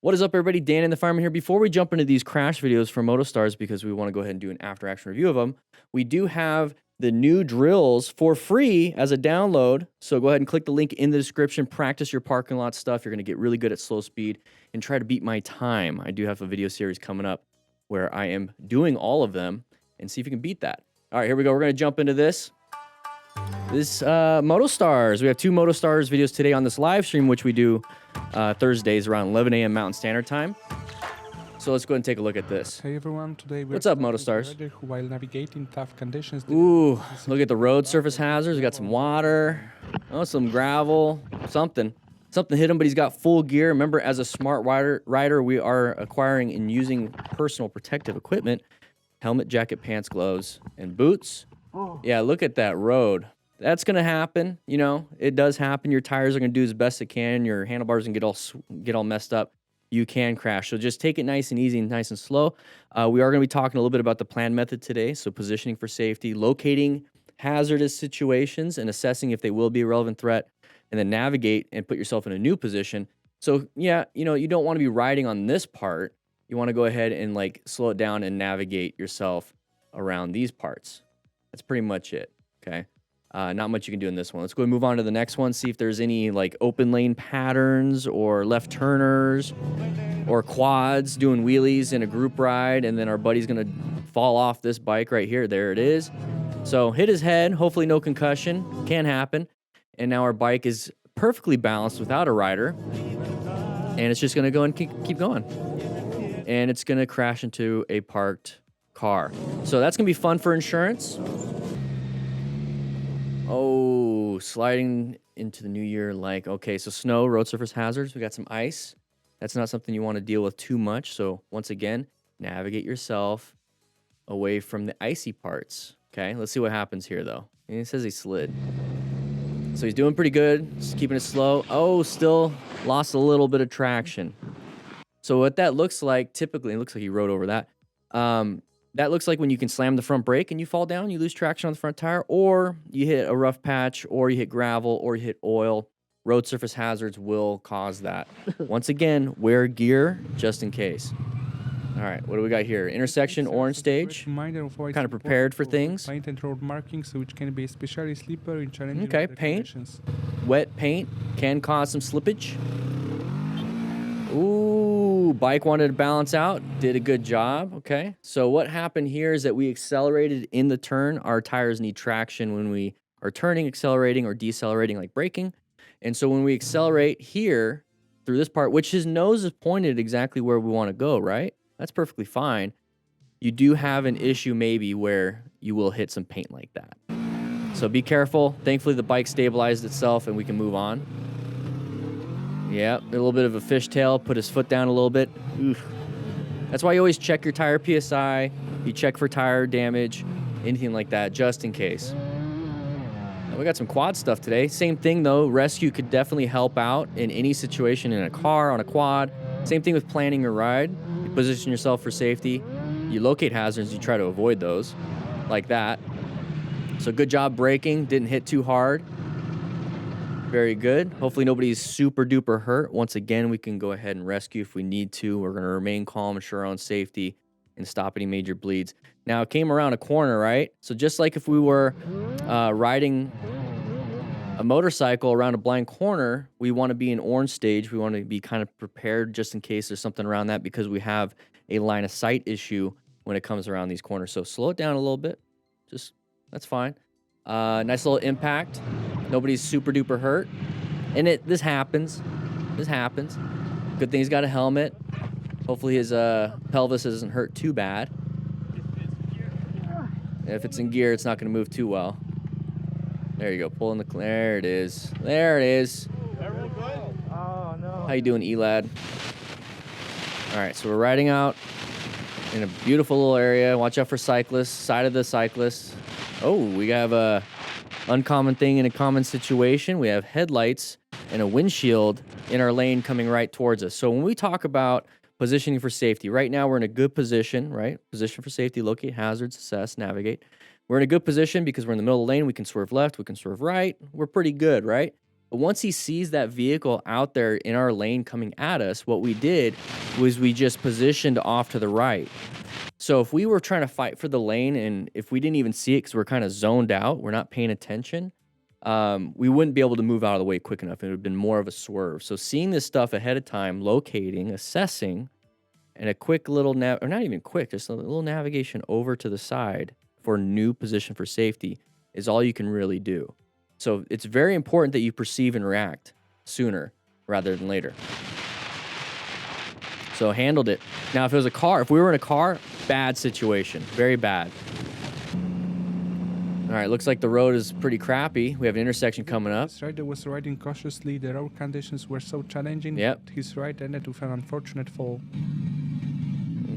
What is up, everybody? Dan and the Fireman here. Before we jump into these crash videos for MotoStars, because we want to go ahead and do an after-action review of them, we do have the new drills for free as a download. So go ahead and click the link in the description. Practice your parking lot stuff. You're going to get really good at slow speed and try to beat my time. I do have a video series coming up where I am doing all of them and see if you can beat that. All right, here we go. We're going to jump into this. This MotoStars. We have 2 MotoStars videos today on this live stream, which we do Thursdays around 11 a.m. Mountain Standard Time. So let's go ahead and take a look at this. Hey everyone, today we're What's up, MotoStars? Who, while navigating tough conditions. Ooh, look at the road surface hazards. We got some water, some gravel, something hit him, but he's got full gear. Remember, as a smart rider, we are acquiring and using personal protective equipment: helmet, jacket, pants, gloves, and boots. Yeah, look at that road. That's gonna happen. You know, it does happen. Your tires are gonna do as best it can. Your handlebars can get all messed up. You can crash. So just take it nice and easy and nice and slow. We are gonna be talking a little bit about the plan method today. So positioning for safety, locating hazardous situations and assessing if they will be a relevant threat, and then navigate and put yourself in a new position. So yeah, you know, you don't want to be riding on this part. You want to go ahead and like slow it down and navigate yourself around these parts. That's pretty much it, okay? Not much you can do in this one. Let's go and move on to the next one, see if there's any like open lane patterns or left turners or quads doing wheelies in a group ride, and then our buddy's gonna fall off this bike right here. There it is. So hit his head, hopefully no concussion, can happen. And now our bike is perfectly balanced without a rider, and it's just gonna go and keep going. And it's gonna crash into a parked car. So that's gonna be fun for insurance. Oh, sliding into the new year like, okay, so snow, road surface hazards, we got some ice. That's not something you want to deal with too much. So once again, navigate yourself away from the icy parts. Okay, let's see what happens here though. And it says he slid. So he's doing pretty good, just keeping it slow. Oh, still lost a little bit of traction. So what that looks like, typically, it looks like he rode over that. That looks like when you can slam the front brake and you fall down, you lose traction on the front tire, or you hit a rough patch, or you hit gravel, or you hit oil. Road surface hazards will cause that. Once again, wear gear just in case. All right, what do we got here? Intersection, orange stage. Kind of prepared for things. Paint and road markings, which can be especially slippery in challenging okay, paint. Conditions. Wet paint can cause some slippage. Ooh, bike wanted to balance out. Did a good job. Okay. So what happened here is that we accelerated in the turn. Our tires need traction when we are turning, accelerating, or decelerating, like braking. And so when we accelerate here through this part, which his nose is pointed exactly where we want to go, right? That's perfectly fine. You do have an issue maybe where you will hit some paint like that. So be careful. Thankfully, the bike stabilized itself and we can move on. Yeah, a little bit of a fishtail, put his foot down a little bit. Oof. That's why you always check your tire PSI. You check for tire damage, anything like that, just in case. Now, we got some quad stuff today. Same thing though, rescue could definitely help out in any situation in a car, on a quad. Same thing with planning your ride. You position yourself for safety. You locate hazards, you try to avoid those, like that. So good job braking, didn't hit too hard. Very good. Hopefully nobody's super duper hurt. Once again, we can go ahead and rescue if we need to. We're going to remain calm, ensure our own safety, and stop any major bleeds. Now, it came around a corner, right? So just like if we were riding a motorcycle around a blind corner, we want to be in orange stage. We want to be kind of prepared just in case there's something around that, because we have a line of sight issue when it comes around these corners. So slow it down a little bit. Just, that's fine. Nice little impact. Nobody's super duper hurt. And this happens. This happens. Good thing he's got a helmet. Hopefully his pelvis isn't hurt too bad. If it's in gear, it's not going to move too well. There you go. Pulling the... There it is. There it is. Everyone good? Oh, no. How you doing, Elad? All right, so we're riding out in a beautiful little area. Watch out for cyclists. Side of the cyclists. Oh, we have a uncommon thing in a common situation. We have headlights and a windshield in our lane coming right towards us. So when we talk about positioning for safety, right now we're in a good position, right? Position for safety, locate hazards, assess, navigate. We're in a good position because we're in the middle of the lane. We can swerve left, we can swerve right. We're pretty good, right? But once he sees that vehicle out there in our lane coming at us, what we did was we just positioned off to the right. So if we were trying to fight for the lane and if we didn't even see it because we're kind of zoned out, we're not paying attention, we wouldn't be able to move out of the way quick enough. It would have been more of a swerve. So seeing this stuff ahead of time, locating, assessing, and a quick little or not even quick, just a little navigation over to the side for a new position for safety is all you can really do. So it's very important that you perceive and react sooner rather than later. So handled it. Now, if it was a car, if we were in a car, bad situation, very bad. All right, looks like the road is pretty crappy. We have an intersection coming up. This rider was riding cautiously. The road conditions were so challenging. Yep. That his ride ended with an unfortunate fall.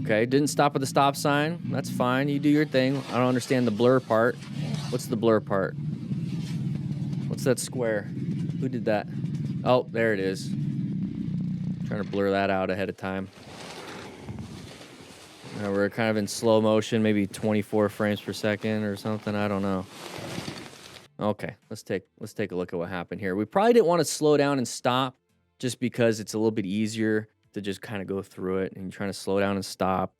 Okay, didn't stop at the stop sign. That's fine. You do your thing. I don't understand the blur part. What's the blur part? What's that square? Who did that? Oh, there it is. Trying to blur that out ahead of time. We're kind of in slow motion, maybe 24 frames per second or something. I don't know. Okay, let's take a look at what happened here. We probably didn't want to slow down and stop just because it's a little bit easier to just kind of go through it and you're trying to slow down and stop,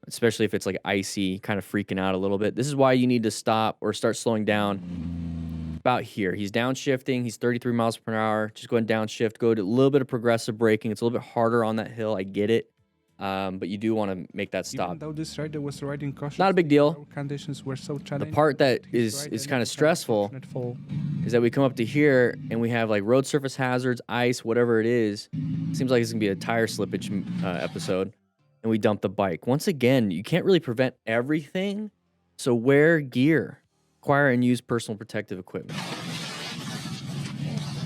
especially if it's like icy, kind of freaking out a little bit. This is why you need to stop or start slowing down about here. He's downshifting. He's 33 miles per hour. Just go ahead and downshift. Go to a little bit of progressive braking. It's a little bit harder on that hill. I get it. But you do want to make that stop. Even though this rider was riding cautiously, Not a big deal. the road conditions were so The challenging. part that his is ride kind ended of with an stressful unfortunate fall. is that we come up to here and we have like road surface hazards, ice, whatever it is. Seems like it's gonna be a tire slippage episode, and we dump the bike. Once again, you can't really prevent everything, so wear gear, acquire and use personal protective equipment.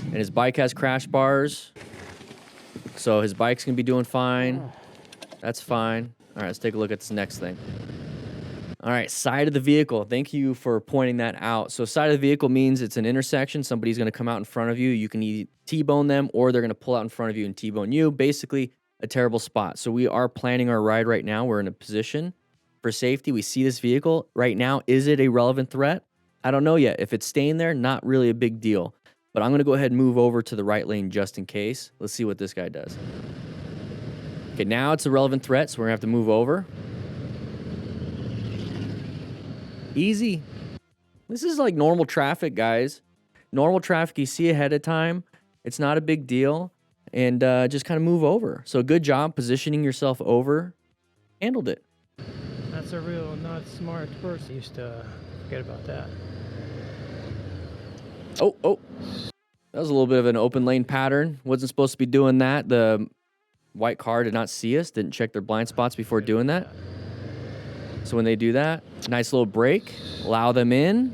And his bike has crash bars, so his bike's gonna be doing fine. That's fine. All right, let's take a look at this next thing. All right, side of the vehicle. Thank you for pointing that out. So side of the vehicle means it's an intersection. Somebody's going to come out in front of you. You can either T-bone them or they're going to pull out in front of you and T-bone you. Basically, a terrible spot. So we are planning our ride right now. We're in a position for safety. We see this vehicle right now. Is it a relevant threat? I don't know yet. If it's staying there, not really a big deal. But I'm going to go ahead and move over to the right lane just in case. Let's see what this guy does. Okay, now it's a relevant threat, so we're going to have to move over. Easy. This is like normal traffic, guys. Normal traffic you see ahead of time. It's not a big deal. And just kind of move over. So good job positioning yourself over. Handled it. That's a real not smart person. Used to forget about that. Oh. That was a little bit of an open lane pattern. Wasn't supposed to be doing that. The white car did not see us. Didn't check their blind spots before doing that. So when they do that, nice little brake, allow them in,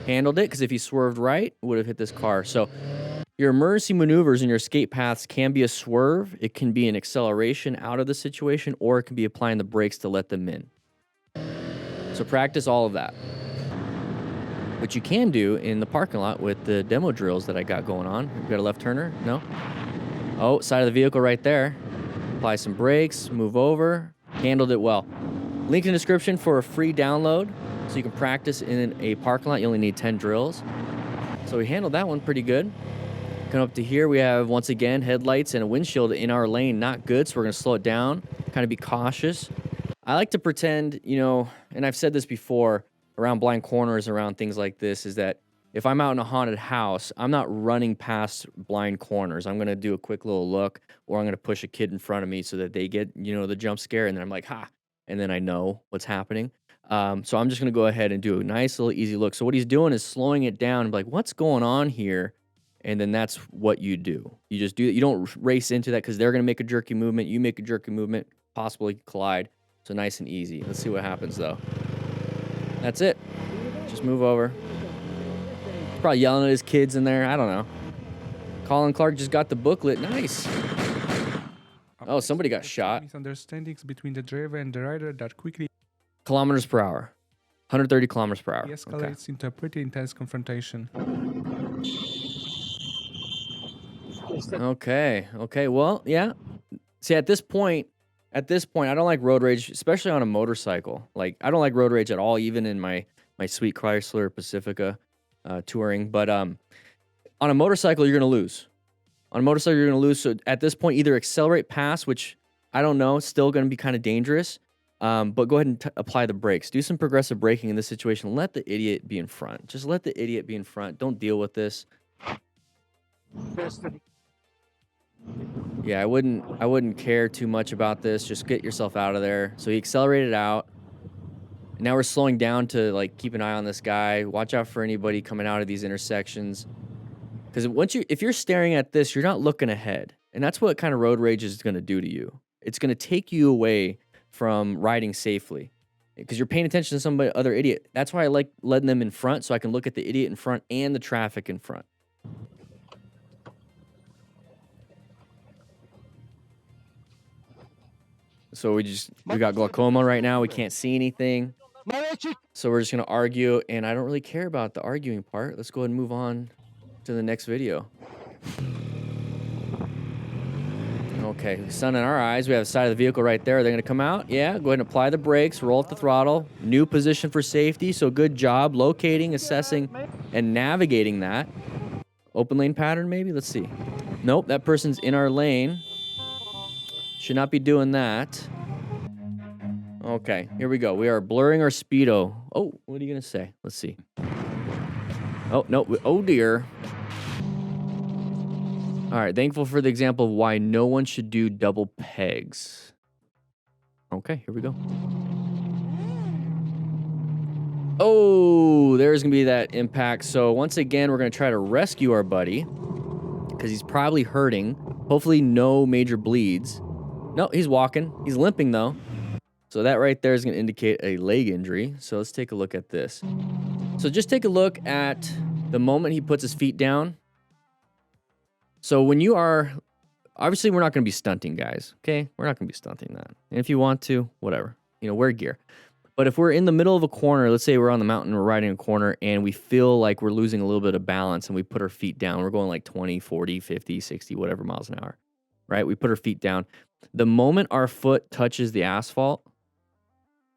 handled it, because if he swerved right, would have hit this car. So your emergency maneuvers and your escape paths can be a swerve, it can be an acceleration out of the situation, or it can be applying the brakes to let them in. So practice all of that. Which you can do in the parking lot with the demo drills that I got going on. You got a left turner? No? Oh, side of the vehicle right there. Apply some brakes, move over, handled it well. Link in the description for a free download so you can practice in a parking lot. You only need 10 drills. So we handled that one pretty good. Come up to here, we have, once again, headlights and a windshield in our lane. Not good, so we're going to slow it down, kind of be cautious. I like to pretend, and I've said this before, around blind corners, around things like this, is that if I'm out in a haunted house, I'm not running past blind corners. I'm going to do a quick little look, or I'm going to push a kid in front of me so that they get, the jump scare, and then I'm like, ha! And then I know what's happening. So I'm just going to go ahead and do a nice little easy look. So what he's doing is slowing it down and be like, what's going on here? And then that's what you do. You just do it. You don't race into that because they're going to make a jerky movement. You make a jerky movement, possibly collide. So nice and easy. Let's see what happens, though. That's it. Just move over. He's probably yelling at his kids in there. I don't know. Colin Clark just got the booklet. Nice. Oh, somebody got shot. Misunderstandings between the driver and the rider that quickly Kilometers per hour. 130 kilometers per hour. escalates into a pretty intense confrontation. Okay. Well, yeah. See, at this point, I don't like road rage, especially on a motorcycle. Like, I don't like road rage at all, even in my sweet Chrysler Pacifica touring. But On a motorcycle, you're going to lose. On a motorcycle, you're going to lose. So at this point, either accelerate past, which I don't know, it's still going to be kind of dangerous. But go ahead and apply the brakes. Do some progressive braking in this situation. Let the idiot be in front. Just let the idiot be in front. Don't deal with this. Yeah, I wouldn't care too much about this. Just get yourself out of there. So he accelerated out. Now we're slowing down to like keep an eye on this guy. Watch out for anybody coming out of these intersections. Because if you're staring at this, you're not looking ahead. And that's what kind of road rage is going to do to you. It's going to take you away from riding safely. Because you're paying attention to somebody, other idiot. That's why I like letting them in front, so I can look at the idiot in front and the traffic in front. So we got glaucoma right now. We can't see anything. So we're just going to argue, and I don't really care about the arguing part. Let's go ahead and move on to the next video. Okay, sun in our eyes. We have the side of the vehicle right there. Are they going to come out? Yeah, go ahead and apply the brakes, roll up the throttle. New position for safety, so good job locating, assessing, and navigating that. Open lane pattern, maybe? Let's see. Nope, that person's in our lane. Should not be doing that. Okay, here we go. We are blurring our speedo. Oh, what are you going to say? Let's see. Oh, no. Oh, dear. All right, thankful for the example of why no one should do double pegs. Okay, here we go. Oh, there's going to be that impact. So once again, we're going to try to rescue our buddy because he's probably hurting. Hopefully no major bleeds. No, he's walking. He's limping, though. So that right there is going to indicate a leg injury. So let's take a look at this. So just take a look at the moment he puts his feet down. So when you are, obviously we're not going to be stunting, guys, okay? We're not going to be stunting that. And if you want to, whatever, wear gear. But if we're in the middle of a corner, let's say we're on the mountain, we're riding a corner, and we feel like we're losing a little bit of balance, and we put our feet down. We're going like 20, 40, 50, 60, whatever miles an hour, right? We put our feet down. The moment our foot touches the asphalt,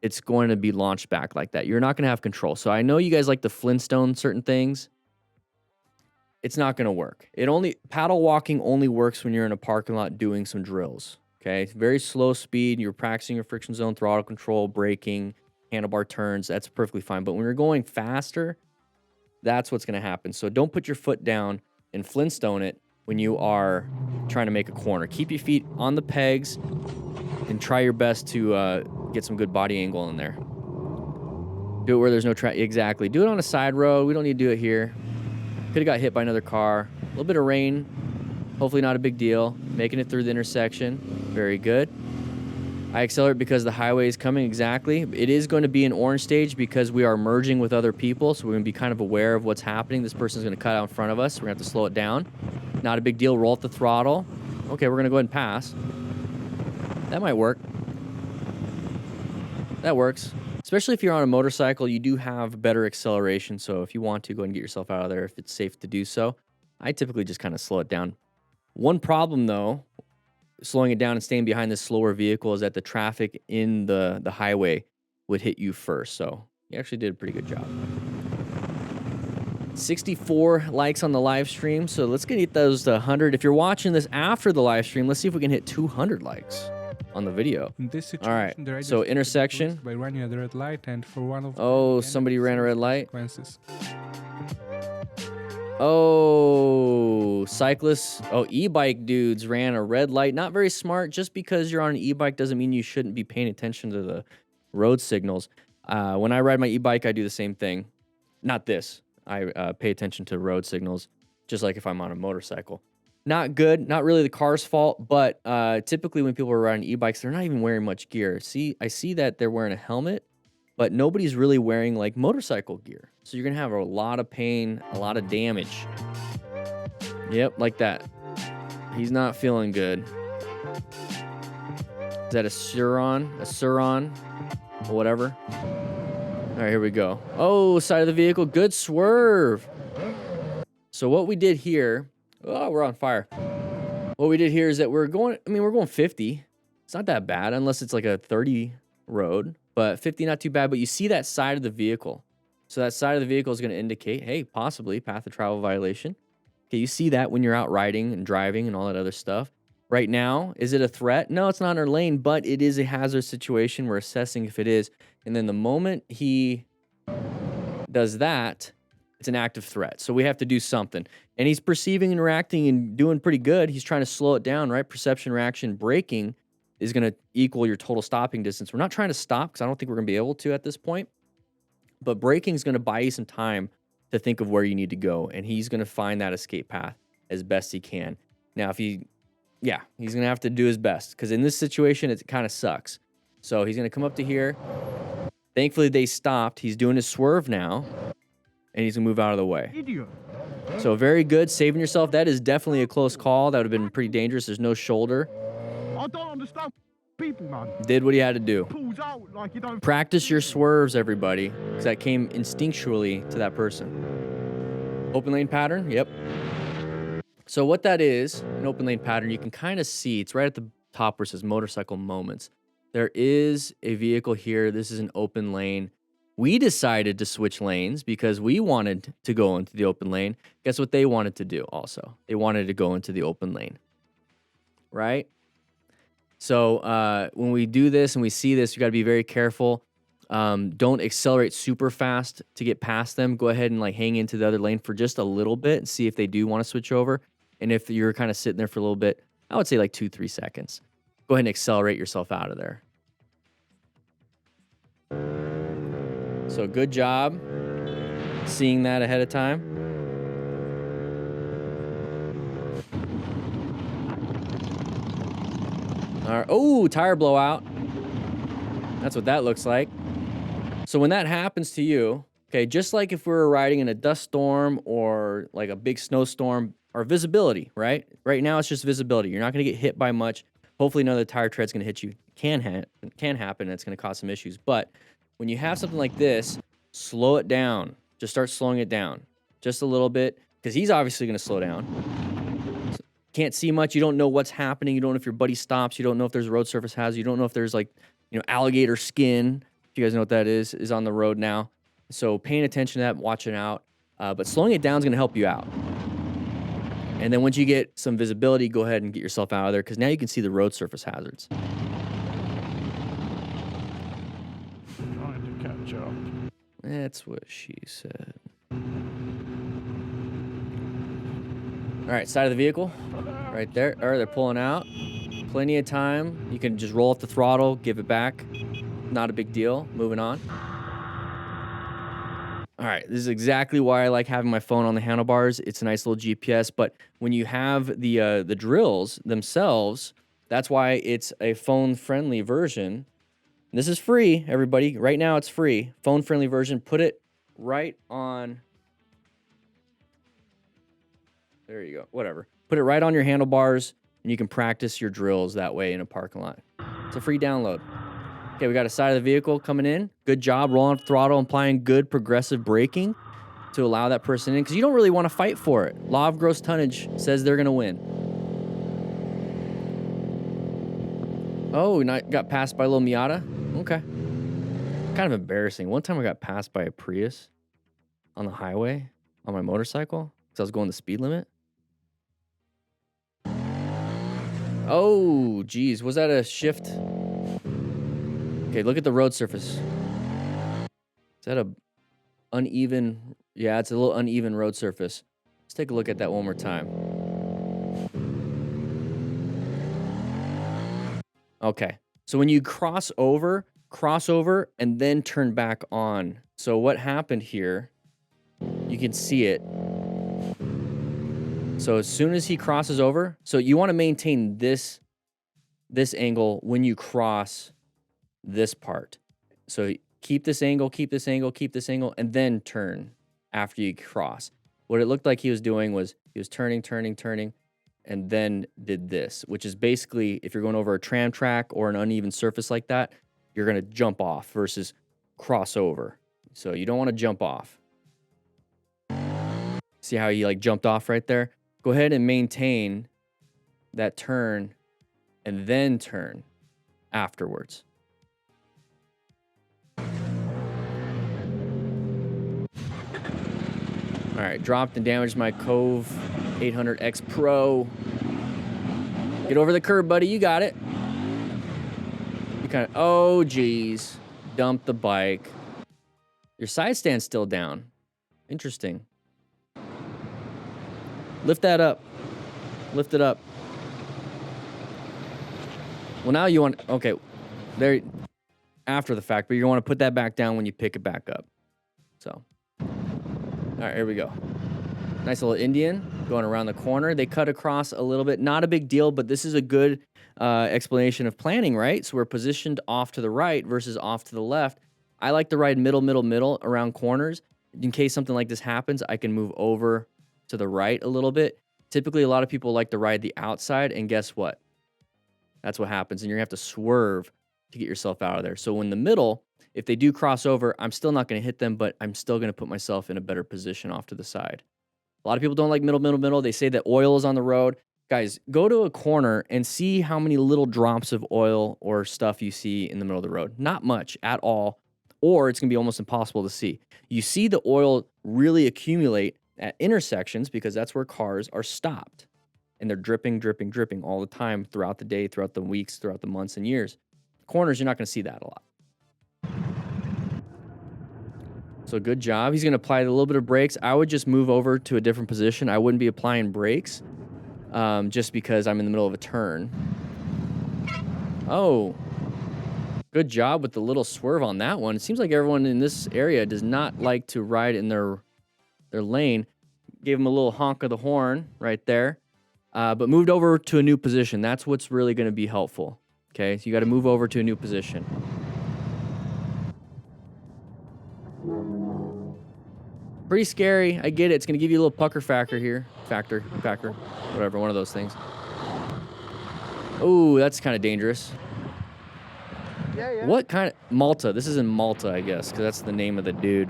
it's going to be launched back like that. You're not going to have control. So I know you guys like to Flintstone certain things. It's not going to work. Paddle walking only works when you're in a parking lot doing some drills, okay? Very slow speed. You're practicing your friction zone, throttle control, braking, handlebar turns. That's perfectly fine. But when you're going faster, that's what's going to happen. So don't put your foot down and Flintstone it when you are trying to make a corner. Keep your feet on the pegs and try your best to get some good body angle in there. Do it where there's no track. Exactly. Do it on a side road. We don't need to do it here. Could have got hit by another car. A little bit of rain. Hopefully not a big deal. Making it through the intersection. Very good. I accelerate because the highway is coming. Exactly. It is going to be an orange stage because we are merging with other people. So we're going to be kind of aware of what's happening. This person's going to cut out in front of us. We're going to have to slow it down. Not a big deal. Roll up the throttle. Okay, we're going to go ahead and pass. That might work. That works. Especially if you're on a motorcycle, you do have better acceleration. So if you want to, go ahead and get yourself out of there if it's safe to do so. I typically just kind of slow it down. One problem, though, slowing it down and staying behind this slower vehicle is that the traffic in the highway would hit you first. So you actually did a pretty good job. 64 likes on the live stream. So let's get those to 100. If you're watching this after the live stream, let's see if we can hit 200 likes on the video. In this situation, all right, the rider so intersection. by running a red light, and for one of oh, somebody ran a red light. Consequences. Oh, cyclists. Oh, e-bike dudes ran a red light. Not very smart. Just because you're on an e-bike doesn't mean you shouldn't be paying attention to the road signals. When I ride my e-bike, I do the same thing. Not this. I pay attention to road signals, just like if I'm on a motorcycle. Not good. Not really the car's fault, but typically when people are riding e-bikes, they're not even wearing much gear. I see that they're wearing a helmet, but nobody's really wearing like motorcycle gear. So you're going to have a lot of pain, a lot of damage. Yep, like that. He's not feeling good. Is that a Suron, or whatever? All right, here we go. Oh, side of the vehicle. Good swerve. So what we did here... Oh, we're on fire. What we did here is that we're going 50. It's not that bad unless it's like a 30 road, but 50 not too bad. But you see that side of the vehicle. So that side of the vehicle is going to indicate, hey, possibly path of travel violation. Okay, you see that when you're out riding and driving and all that other stuff. Right now, is it a threat? No, it's not in our lane, but it is a hazard situation. We're assessing if it is. And then the moment he does that, it's an active threat. So we have to do something. And he's perceiving and reacting and doing pretty good. He's trying to slow it down, right? Perception, reaction, braking is going to equal your total stopping distance. We're not trying to stop because I don't think we're going to be able to at this point. But braking is going to buy you some time to think of where you need to go. And he's going to find that escape path as best he can. Now, if he, yeah, he's going to have to do his best because in this situation, it kind of sucks. So he's going to come up to here. Thankfully, they stopped. He's doing his swerve now. And he's going to move out of the way. Idiot. So very good. Saving yourself. That is definitely a close call. That would have been pretty dangerous. There's no shoulder. I don't understand people, man. Did what he had to do. Pulls out like you don't. Practice your swerves, everybody, because that came instinctually to that person. Open lane pattern. Yep. So what that is, an open lane pattern, you can kind of see. It's right at the top where it says motorcycle moments. There is a vehicle here. This is an open lane. We decided to switch lanes because we wanted to go into the open lane. Guess what they wanted to do also? They wanted to go into the open lane, right? So when we do this and we see this, you got to be very careful. Don't accelerate super fast to get past them. Go ahead and like hang into the other lane for just a little bit and see if they do want to switch over. And if you're kind of sitting there for a little bit, I would say like 2-3 seconds. Go ahead and accelerate yourself out of there. So good job seeing that ahead of time. All right. Oh, tire blowout. That's what that looks like. So when that happens to you, okay, just like if we were riding in a dust storm or like a big snowstorm, our visibility, right? Right now it's just visibility. You're not going to get hit by much. Hopefully none of the tire tread's going to hit you. Can happen. And it's going to cause some issues. But when you have something like this, slow it down. Just start slowing it down just a little bit because he's obviously going to slow down. Can't see much. You don't know what's happening. You don't know if your buddy stops. You don't know if there's a road surface hazard. You don't know if there's like, alligator skin, if you guys know what that is on the road now. So paying attention to that, watching out. But slowing it down is going to help you out. And then once you get some visibility, go ahead and get yourself out of there because now you can see the road surface hazards. Trying to catch up. That's what she said. All right, side of the vehicle, right there. All right, they're pulling out. Plenty of time. You can just roll off the throttle, give it back. Not a big deal. Moving on. All right, this is exactly why I like having my phone on the handlebars. It's a nice little GPS, but when you have the drills themselves, that's why it's a phone-friendly version. This is free, everybody. Right now, it's free. Phone-friendly version. Put it right on. There you go. Whatever. Put it right on your handlebars, and you can practice your drills that way in a parking lot. It's a free download. Okay, we got a side of the vehicle coming in. Good job rolling up throttle, applying good progressive braking to allow that person in, because you don't really want to fight for it. Law of gross tonnage says they're going to win. Oh, we got passed by a little Miata? Okay. Kind of embarrassing. One time I got passed by a Prius on the highway on my motorcycle because I was going the speed limit. Oh, geez. Was that a shift? Okay, look at the road surface. Is that a uneven? Yeah, it's a little uneven road surface. Let's take a look at that one more time. Okay, so when you cross over and then turn back on. So what happened here, you can see it. So as soon as he crosses over, so you want to maintain this angle when you cross this part. So keep this angle, and then turn after you cross. What it looked like he was doing was he was turning, and then did this, which is basically if you're going over a tram track or an uneven surface like that, you're going to jump off versus cross over. So you don't want to jump off. See how he like jumped off right there? Go ahead and maintain that turn and then turn afterwards. All right, dropped and damaged my Cove 800X Pro. Get over the curb, buddy. You got it. You kind of, oh, geez. Dump the bike. Your side stand's still down. Interesting. Lift that up. Lift it up. Well, now you want, okay, there, after the fact, but you want to put that back down when you pick it back up. So, all right, here we go. Nice little Indian going around the corner. They cut across a little bit. Not a big deal, but this is a good explanation of planning, right? So we're positioned off to the right versus off to the left. I like to ride middle around corners. In case something like this happens, I can move over to the right a little bit. Typically, a lot of people like to ride the outside, and guess what? That's what happens, and you're going to have to swerve to get yourself out of there. So in the middle, if they do cross over, I'm still not going to hit them, but I'm still going to put myself in a better position off to the side. A lot of people don't like middle. They say that oil is on the road. Guys, go to a corner and see how many little drops of oil or stuff you see in the middle of the road. Not much at all, or it's going to be almost impossible to see. You see the oil really accumulate at intersections because that's where cars are stopped. And they're dripping all the time throughout the day, throughout the weeks, throughout the months and years. Corners, you're not going to see that a lot. So good job. He's going to apply a little bit of brakes. I would just move over to a different position. I wouldn't be applying brakes just because I'm in the middle of a turn. Oh, good job with the little swerve on that one. It seems like everyone in this area does not like to ride in their lane. Gave him a little honk of the horn right there. But moved over to a new position. That's what's really going to be helpful. Okay, so you got to move over to a new position. Pretty scary. I get it. It's going to give you a little pucker factor here. Factor, whatever, one of those things. Oh, that's kind of dangerous. Yeah. What kind of... Malta. This is in Malta, I guess, because that's the name of the dude.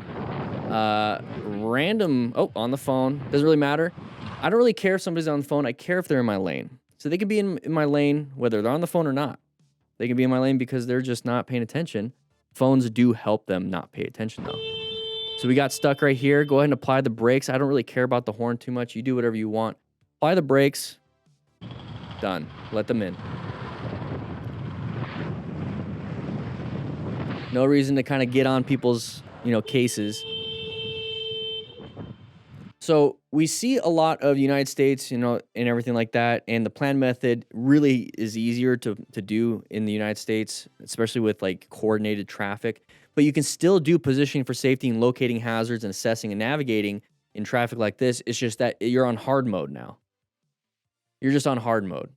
Random... Oh, on the phone. Doesn't really matter. I don't really care if somebody's on the phone. I care if they're in my lane. So they can be in my lane whether they're on the phone or not. They can be in my lane because they're just not paying attention. Phones do help them not pay attention, though. So we got stuck right here. Go ahead and apply the brakes. I don't really care about the horn too much. You do whatever you want. Apply the brakes. Done. Let them in. No reason to kind of get on people's, cases. So we see a lot of the United States, and everything like that. And the plan method really is easier to do in the United States, especially with like coordinated traffic. But you can still do positioning for safety and locating hazards and assessing and navigating in traffic like this. It's just that you're on hard mode now. You're just on hard mode.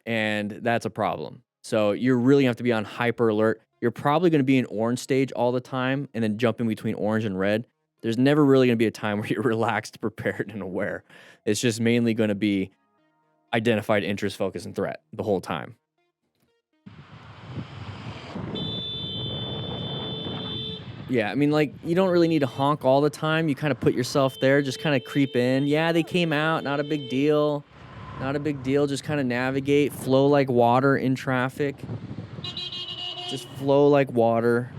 And that's a problem. So you really have to be on hyper alert. You're probably going to be in orange stage all the time and then jumping between orange and red. There's never really going to be a time where you're relaxed, prepared, and aware. It's just mainly going to be identified interest, focus, and threat the whole time. Yeah, I mean, like, you don't really need to honk all the time. You kind of put yourself there, just kind of creep in. Yeah, they came out, not a big deal. Not a big deal, just kind of navigate, flow like water in traffic. Just flow like water.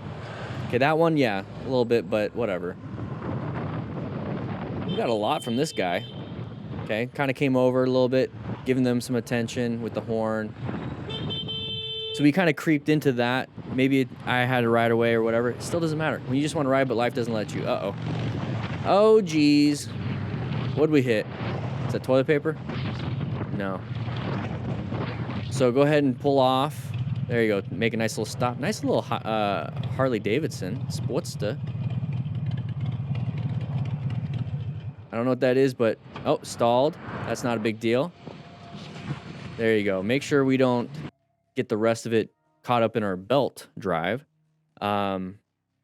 Okay, that one, yeah, a little bit, but whatever. We got a lot from this guy. Okay, kind of came over a little bit, giving them some attention with the horn. So we kind of creeped into that. Maybe I had to ride away or whatever. It still doesn't matter. When you just want to ride, but life doesn't let you. Uh-oh. Oh, geez. What'd we hit? Is that toilet paper? No. So go ahead and pull off. There you go. Make a nice little stop. Nice little Harley Davidson. Sportster. I don't know what that is, but... Oh, stalled. That's not a big deal. There you go. Make sure we don't get the rest of it caught up in our belt drive. Handled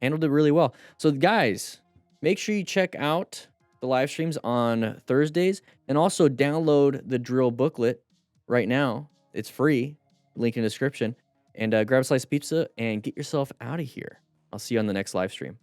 it really well. So, guys, make sure you check out the live streams on Thursdays and also download the drill booklet right now. It's free. Link in the description. And grab a slice of pizza and get yourself out of here. I'll see you on the next live stream.